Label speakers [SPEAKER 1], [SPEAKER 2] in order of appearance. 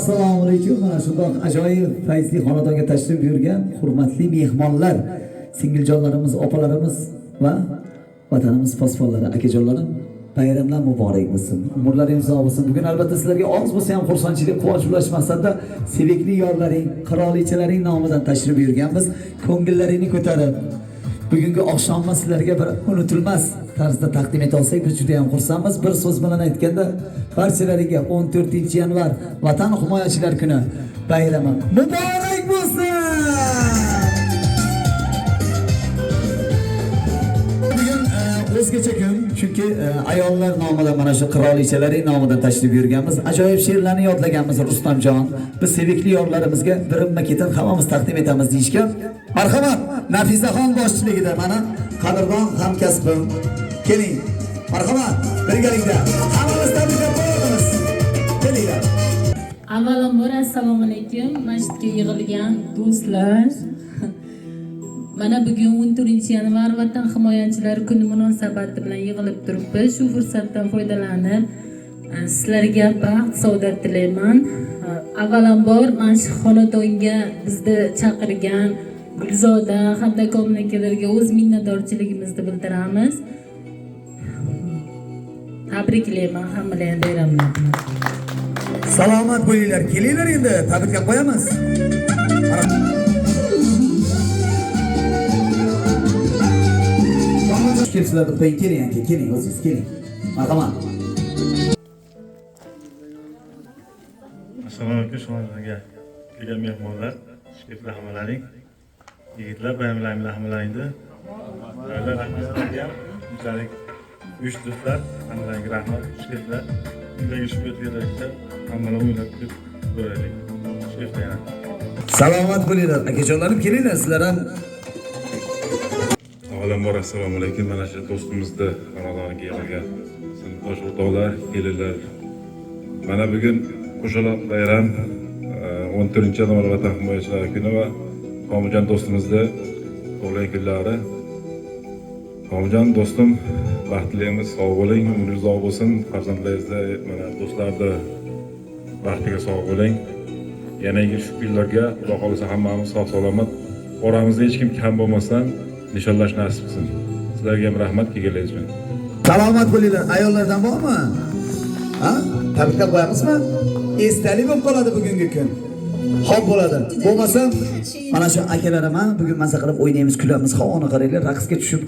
[SPEAKER 1] assalomu alaykum. Mana shundoq ajoyib fayzli xonadonga tashrif buyurgan hurmatli mehmonlar, singiljonlarimiz, opalarimiz va vatanimiz posbonlari, akajonlarim, bayramlar muborak bo'lsin. Umrlaringiz uzoq bo'lsin. Bugun albatta sizlarga oz bo'lsa ham xursandchilik, quvonch ulash maqsadida sevikli yorlaring, qirolichalaring nomidan tashrif buyurganmiz. Ko'ngillaringni ko'tarib, bugungi oqshomni sizlarga bir unutilmas tarzda taqdim eta olsak biz juda ham xursandmiz. Bir so'z bilan aytganda, barchalariga 14-yanvar Vatan himoyachilar kuni bayrami muborak bo'lsin. O'zgacha kun, chunki ayollar nomidan mana shu qirolichalaring nomidan tashrif buyurganmiz. Ajoyib she'rlarni yodlaganmiz Rustamjon. Biz sevikli yorlarimizga birinma-ketin hammamiz taqdim etamiz deyishgan. Marhamat, Nafisaxon boshchiligida mana qadrdon hamkasbim. Keling. Marhamat, birgalikda hammamiz tabriklab qo'yamiz. Kelinglar.
[SPEAKER 2] Avvalambor assalomu alaykum, masjidga yig'ilgan do'stlar. Mana bugun 14-yanvar Vatan himoyachilari kuni munosabati bilan yig'ilib turibmiz. Shu fursatdan foydalanib sizlarga baxt, saodat tilayman. Avvalambor mana shu xonadonga bizni chaqirgan Gulzoda hamda komilakalarga o'z minnatdorchiligimizni bildiramiz. Tabriklayman hammalarni bayramlar bilan.
[SPEAKER 1] Salomat bo'linglar. Kelinglar endi, tabriklab qo'yamiz. Sizlarni qo'ying, keling aka, keling o'zingiz keling. Marhamat.
[SPEAKER 3] Assalomu alaykum shomlarga kelgan mehmonlar, shikifli hammalaring, yigitlar, bayramlaringlar hammalaringni. Ularga rahmat sizlarga, bunchalik uch do'stlar, hammalaringga rahmat, shikiflar. Ularga shu yerda hammalar o'ylab kulib ko'raylik. Shikiflar yana.
[SPEAKER 1] Salomat bo'linglar, akajonlarim, kelinglar sizlar ham.
[SPEAKER 4] Avvalambor assalomu alaykum. Mana shu do'stimizni xonadoniga yig'ilgan sinfdosh o'rtoqlar, kelinlar. Mana bugun qo'shaloq bayram 14-yanvar Vatan himoyachilari kuni va Komiljon do'stimizni tug'ilgan kunlari. Komiljon do'stim, baxtliligimiz sog' bo'ling, umringiz uzoq bo'lsin. Farzandlaringizni, mana do'stlarni baxtiga sog' bo'ling. Yana shu kunlarga Xudo xolisa hammamiz sog' salomat, oramizda hech kim kam bo'lmasdan nishonlash nasib qilsin. Sizlarga ham rahmat, kelganingiz bilan.
[SPEAKER 1] Salomat bo'linglar. Ayollardan bormi? Ha? Tabriklab qo'yamizmi? Esdalik bo'lib qoladi bugungi kun. Xo'p bo'ladi. Bo'lmasa, mana shu akalarim bugun maza qilib o'ynaymiz, kulamiz, havoni qaranglar, raqsga tushib